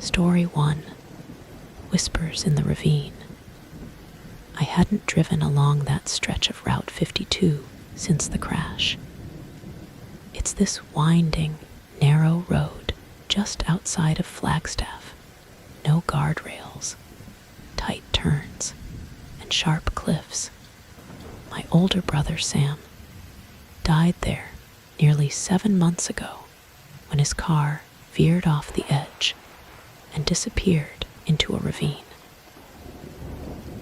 Story 1. Whispers in the Ravine. I hadn't driven along that stretch of Route 52 since the crash. It's this winding, narrow road just outside of Flagstaff. No guardrails, tight turns, and sharp cliffs. My older brother, Sam, died there nearly 7 months ago when his car veered off the edge and disappeared into a ravine.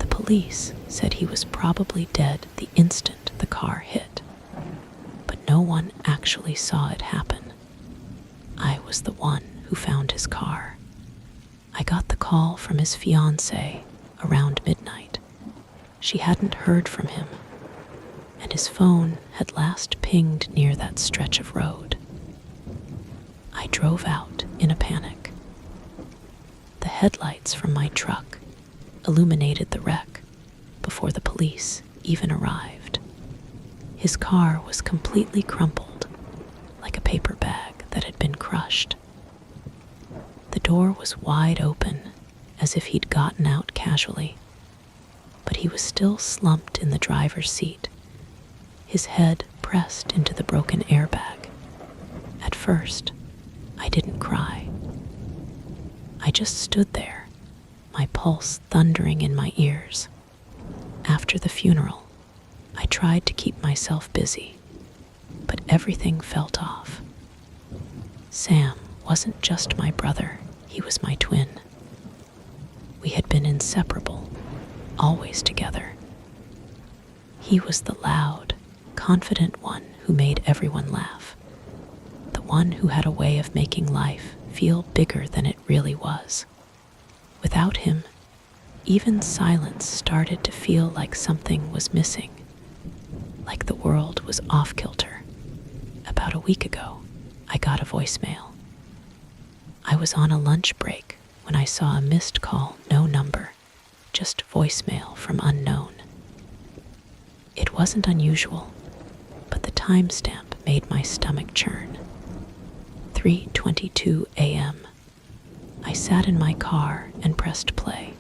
The police said he was probably dead the instant the car hit, but no one actually saw it happen. I was the one who found his car. I got the call from his fiancée around midnight. She hadn't heard from him, and his phone had last pinged near that stretch of road. I drove out in a panic. The headlights from my truck illuminated the wreck before the police even arrived. His car was completely crumpled, like a paper bag that had been crushed. The door was wide open, as if he'd gotten out casually, but he was still slumped in the driver's seat, his head pressed into the broken airbag. At first, I didn't cry. I just stood there, my pulse thundering in my ears. After the funeral, I tried to keep myself busy, but everything felt off. Sam wasn't just my brother, he was my twin. We had been inseparable, always together. He was the loud, confident one who made everyone laugh, the one who had a way of making life feel bigger than it really was. Without him, even silence started to feel like something was missing, like the world was off-kilter. About a week ago, I got a voicemail. I was on a lunch break when I saw a missed call, no number, just voicemail from unknown. It wasn't unusual, but the timestamp made my stomach churn. 3:22 a.m. I sat in my car and pressed play.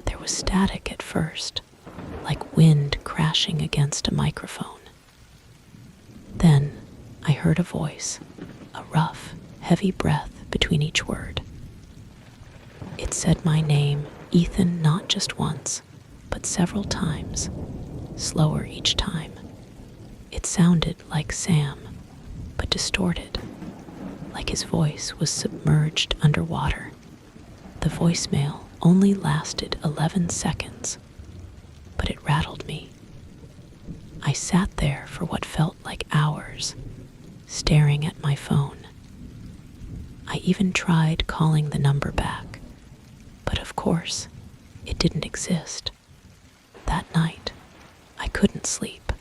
There was static at first, like wind crashing against a microphone. Then I heard a voice, a rough, heavy breath between each word. It said my name, Ethan, not just once, but several times, slower each time. It sounded like Sam, but distorted, like his voice was submerged underwater. The voicemail only lasted 11 seconds, but it rattled me. I sat there for what felt like hours, staring at my phone. I even tried calling the number back, but of course, it didn't exist. That night, I couldn't sleep.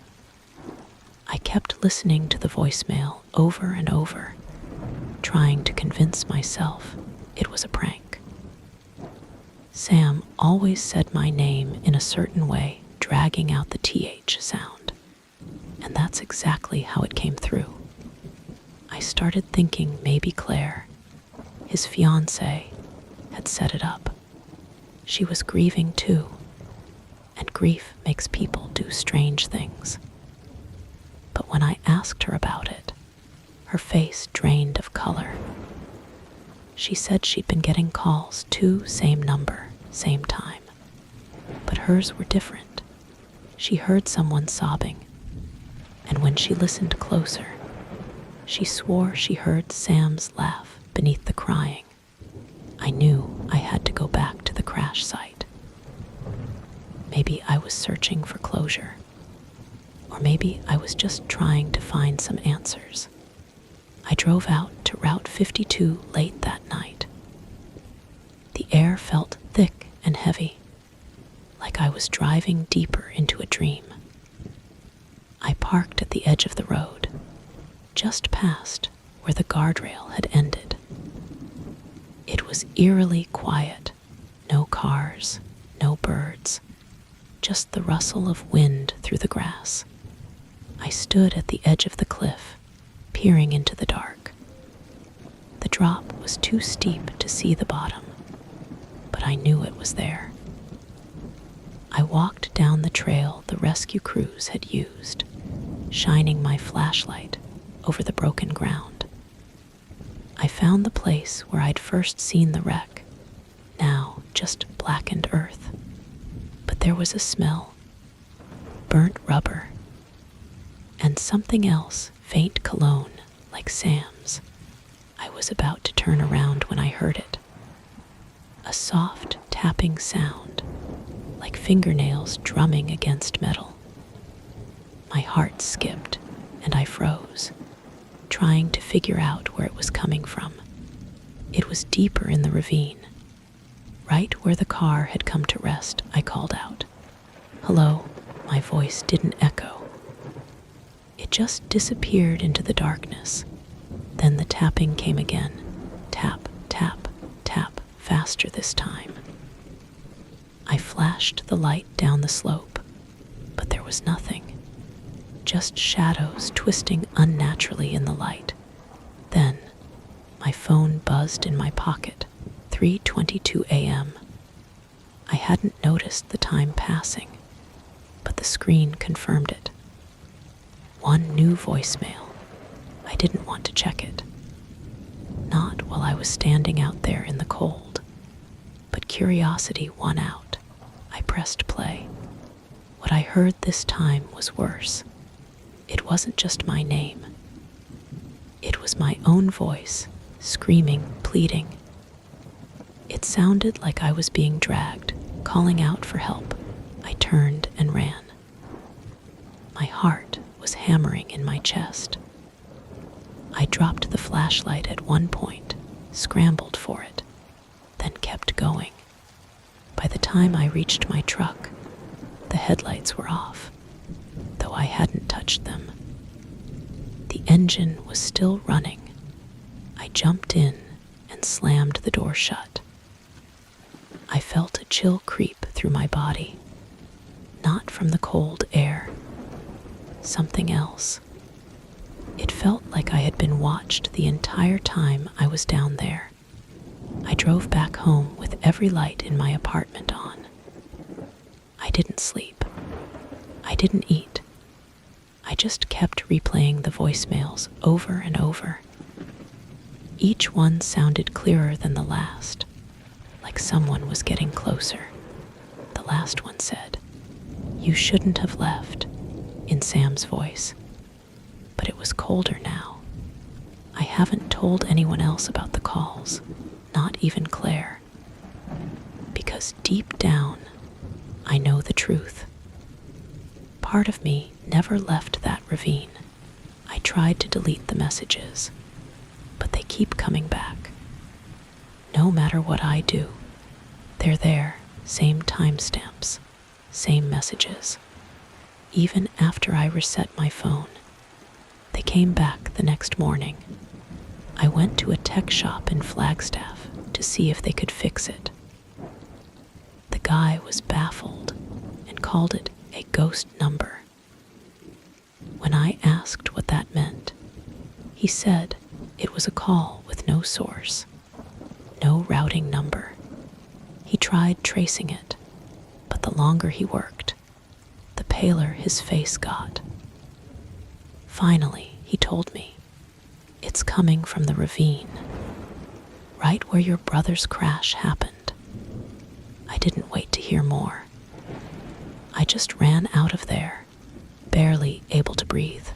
I kept listening to the voicemail over and over, trying to convince myself it was a prank. Sam always said my name in a certain way, dragging out the TH sound, and that's exactly how it came through. I started thinking maybe Claire, his fiancée, had set it up. She was grieving too, and grief makes people do strange things. But when I asked her about it, her face drained of color. She said she'd been getting calls to same number, same time, but hers were different. She heard someone sobbing, and when she listened closer, she swore she heard Sam's laugh beneath the crying. I knew I had to go back to the crash site. Maybe I was searching for closure, or maybe I was just trying to find some answers. I drove out to Route 52 late that night. The air felt thick and heavy, like I was driving deeper into a dream. I parked at the edge of the road, just past where the guardrail had ended. It was eerily quiet, no cars, no birds, just the rustle of wind through the grass. I stood at the edge of the cliff, peering into the dark. The drop was too steep to see the bottom, but I knew it was there. I walked down the trail the rescue crews had used, shining my flashlight over the broken ground. I found the place where I'd first seen the wreck, now just blackened earth. But there was a smell, burnt rubber, and something else, faint cologne like Sam's. I was about to turn around when I heard it. A soft tapping sound, like fingernails drumming against metal. My heart skipped and I froze, trying to figure out where it was coming from. It was deeper in the ravine. Right where the car had come to rest, I called out. "Hello." My voice didn't echo. It just disappeared into the darkness. Then the tapping came again. Tap, tap, tap, faster this time. I flashed the light down the slope, but there was nothing. Just shadows twisting unnaturally in the light. Then, my phone buzzed in my pocket. 3:22 a.m. I hadn't noticed the time passing, but the screen confirmed it. One new voicemail. I didn't want to check it. Not while I was standing out there in the cold. But curiosity won out. I pressed play. What I heard this time was worse. It wasn't just my name. It was my own voice, screaming, pleading. It sounded like I was being dragged, calling out for help. I turned and ran. My heart was hammering in my chest. I dropped the flashlight at one point, scrambled for it, then kept going. By the time I reached my truck, the headlights were off, though I hadn't touched them. The engine was still running. I jumped in and slammed the door shut. I felt a chill creep through my body, not from the cold air, something else. It felt like I had been watched the entire time I was down there. I drove back home with every light in my apartment on. I didn't sleep. I didn't eat. I just kept replaying the voicemails over and over. Each one sounded clearer than the last, like someone was getting closer. The last one said, "You shouldn't have left," in Sam's voice. But it was colder now. I haven't told anyone else about the calls, not even Claire. Because deep down, I know the truth. Part of me never left that ravine. I tried to delete the messages, but they keep coming back. No matter what I do, they're there, same timestamps, same messages. Even after I reset my phone, they came back the next morning. I went to a tech shop in Flagstaff to see if they could fix it. The guy was baffled and called it a ghost number. When I asked what that meant, he said it was a call with no source, no routing number. He tried tracing it, but the longer he worked, the paler his face got. Finally, he told me, "It's coming from the ravine, right where your brother's crash happened." I didn't wait to hear more. I just ran out of there, barely able to breathe.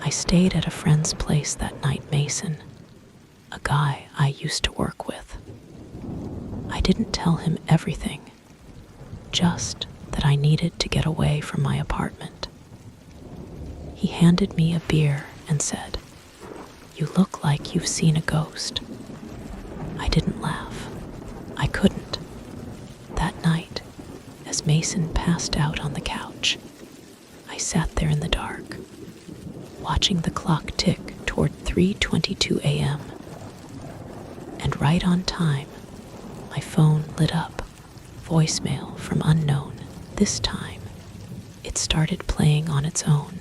I stayed at a friend's place that night, Mason, a guy I used to work with. I didn't tell him everything, just that I needed to get away from my apartment. He handed me a beer and said, "You look like you've seen a ghost." I didn't laugh. I couldn't. That night, as Mason passed out on the couch, I sat there in the dark, watching the clock tick toward 3:22 a.m. And right on time, my phone lit up, voicemail from unknown. This time, it started playing on its own.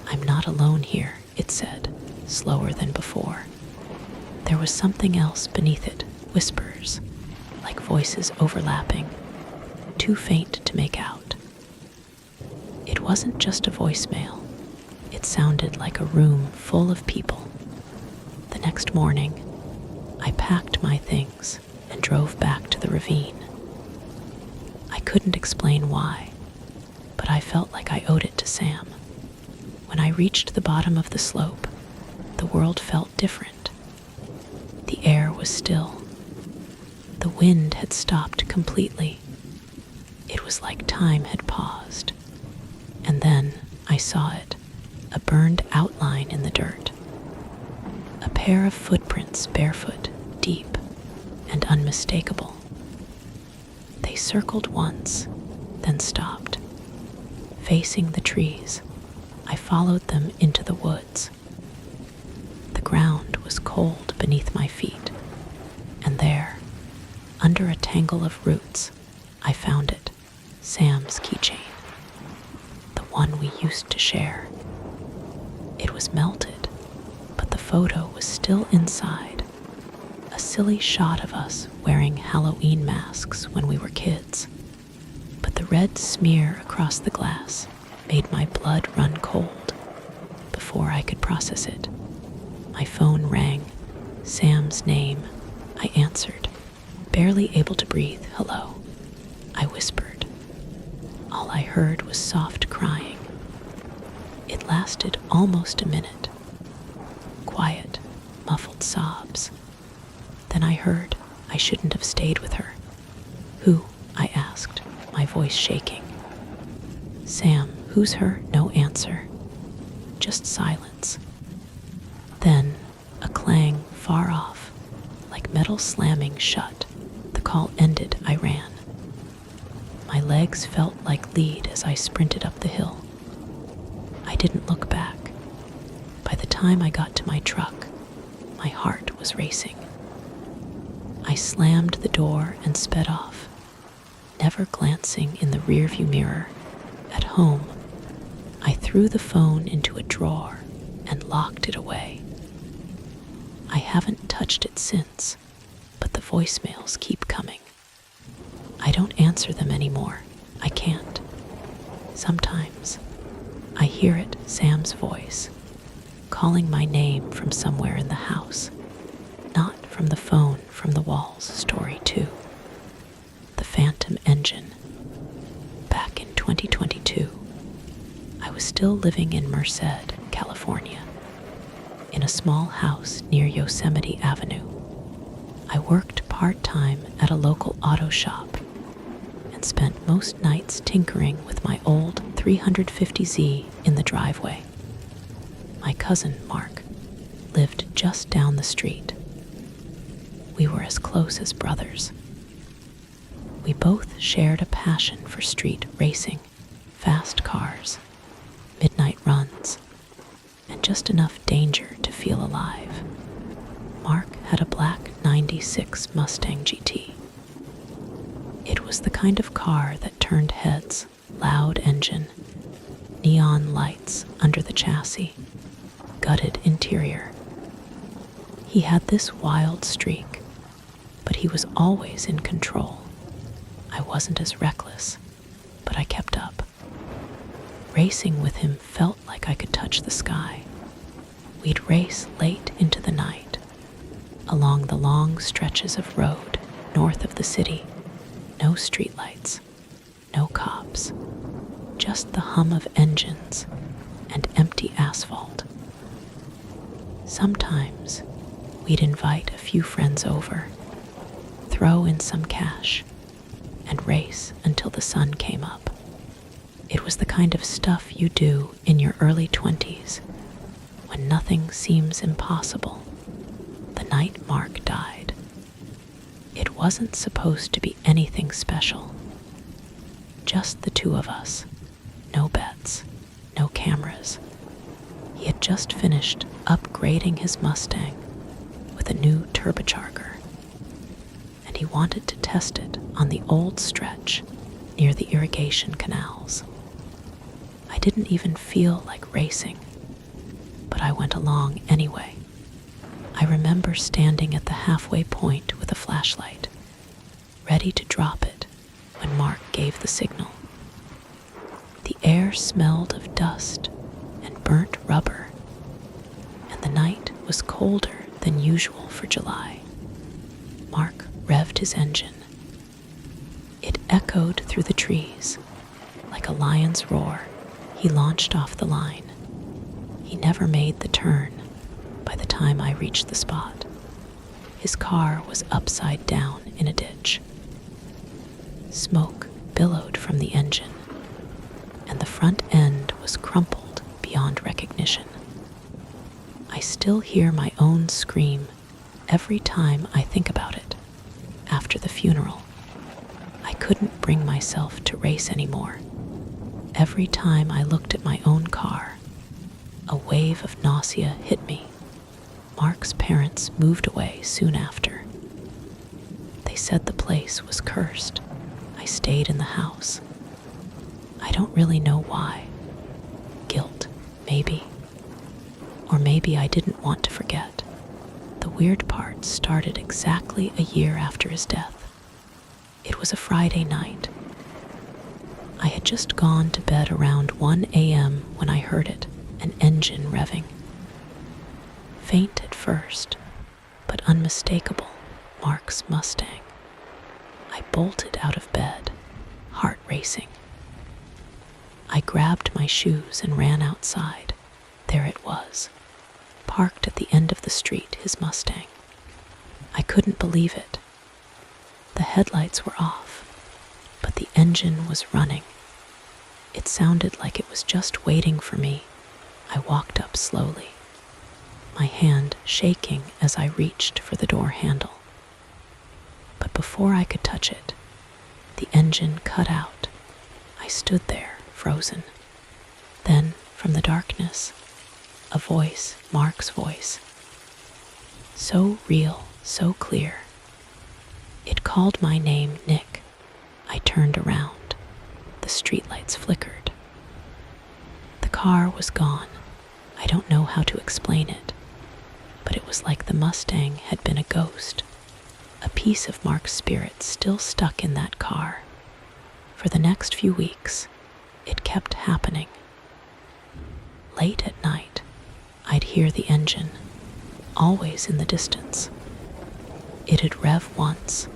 "I'm not alone here," it said, slower than before. there was something else beneath it, whispers, like voices overlapping, too faint to make out. It wasn't just a voicemail. It sounded like a room full of people. The next morning, I packed my things and drove back to the ravine. I couldn't explain why, but I felt like I owed it to Sam. When I reached the bottom of the slope, the world felt different. The air was still. The wind had stopped completely. It was like time had paused. And then I saw it, a burned outline in the dirt. A pair of footprints, barefoot, deep, and unmistakable. They circled once, then stopped. Facing the trees, I followed them into the woods. The ground was cold beneath my feet, and there, under a tangle of roots, I found it, Sam's keychain. The one we used to share. It was melted, but the photo was still inside. A silly shot of us wearing Halloween masks when we were kids. But the red smear across the glass made my blood run cold. Before I could process it, my phone rang. Sam's name. I answered, barely able to breathe. Hello, I whispered. All I heard was soft crying. It lasted almost a minute. Quiet, muffled sobs. Then I heard I shouldn't have stayed with her. Who? I asked, my voice shaking. Sam, who's her? No answer. Just silence. Then a clang far off, like metal slamming shut. The call ended. I ran. My legs felt like lead as I sprinted up the hill. I didn't look back. By the time I got to my truck, my heart was racing. I slammed the door and sped off, never glancing in the rearview mirror. At home, I threw the phone into a drawer and locked it away. I haven't touched it since, but the voicemails keep coming. I don't answer them anymore. I can't. Sometimes I hear it, Sam's voice, calling my name from somewhere in the house. Not from the phone, from the walls. Story 2. The Phantom Engine. Back in 2022, I was still living in Merced, California, in a small house near Yosemite Avenue. I worked part-time at a local auto shop and spent most nights tinkering with my old 350Z in the driveway. My cousin, Mark, lived just down the street. We were as close as brothers. We both shared a passion for street racing, fast cars, midnight runs, and just enough danger to feel alive. Mark had a black '96 Mustang GT. It was the kind of car that turned heads, loud engine, neon lights under the chassis, gutted interior. He had this wild streak, but he was always in control. I wasn't as reckless, but I kept up. Racing with him felt like I could touch the sky. We'd race late into the night, along the long stretches of road north of the city. No streetlights, no cops, just the hum of engines and empty asphalt. Sometimes we'd invite a few friends over, throw in some cash, and race until the sun came up. It was the kind of stuff you do in your early 20s, when nothing seems impossible. The night Mark died, it wasn't supposed to be anything special. Just the two of us. No bets, no cameras. He had just finished upgrading his Mustang with a new turbocharger, and he wanted to test it on the old stretch near the irrigation canals. I didn't even feel like racing, but I went along anyway. I remember standing at the halfway point with a flashlight, ready to drop it when Mark gave the signal. The air smelled of dust and burnt rubber, and the night was colder than usual for July. Mark revved his engine. It echoed through the trees. Like a lion's roar, he launched off the line. He never made the turn by the time I reached the spot. His car was upside down in a ditch. Smoke billowed from the engine, and the front end was crumpled beyond recognition. I still hear my own scream every time I think about it. After the funeral, I couldn't bring myself to race anymore. Every time I looked at my own car, a wave of nausea hit me. Mark's parents moved away soon after. They said the place was cursed. I stayed in the house. I don't really know why. Guilt, maybe. Or maybe I didn't want to forget. The weird part started exactly a year after his death. It was a Friday night. I had just gone to bed around 1 a.m. when I heard it, an engine revving. Faint at first, but unmistakable, Mark's Mustang. I bolted out of bed, heart racing. I grabbed my shoes and ran outside. There it was, parked at the end of the street, his Mustang. I couldn't believe it. The headlights were off, but the engine was running. It sounded like it was just waiting for me. I walked up slowly, my hand shaking as I reached for the door handle. But before I could touch it, the engine cut out. I stood there, frozen. Then, from the darkness, a voice, Mark's voice. So real, so clear. It called my name, Nick. I turned around. The streetlights flickered. The car was gone. I don't know how to explain it, but it was like the Mustang had been a ghost. A piece of Mark's spirit still stuck in that car. For the next few weeks, it kept happening. Late at night, I'd hear the engine, always in the distance. It'd rev once,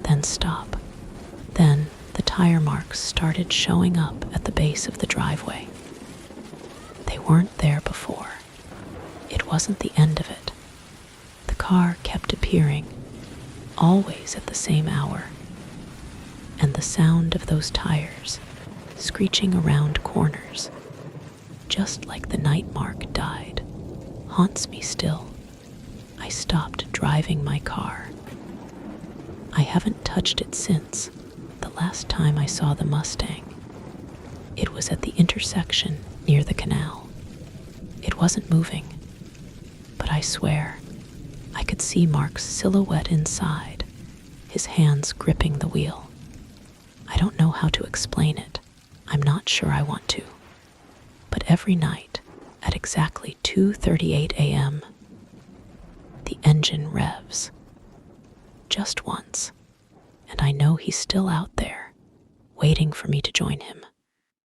then stop. Then the tire marks started showing up at the base of the driveway. They weren't there before. It wasn't the end of it. The car kept appearing, always at the same hour. And the sound of those tires screeching around corners, just like the night Mark died, haunts me still. I stopped driving my car. I haven't touched it since. The last time I saw the Mustang, it was at the intersection near the canal. It wasn't moving, but I swear I could see Mark's silhouette inside, his hands gripping the wheel. I don't know how to explain it. I'm not sure I want to. But every night, at exactly 2:38 a.m., the engine revs. Just once, and I know he's still out there, waiting for me to join him.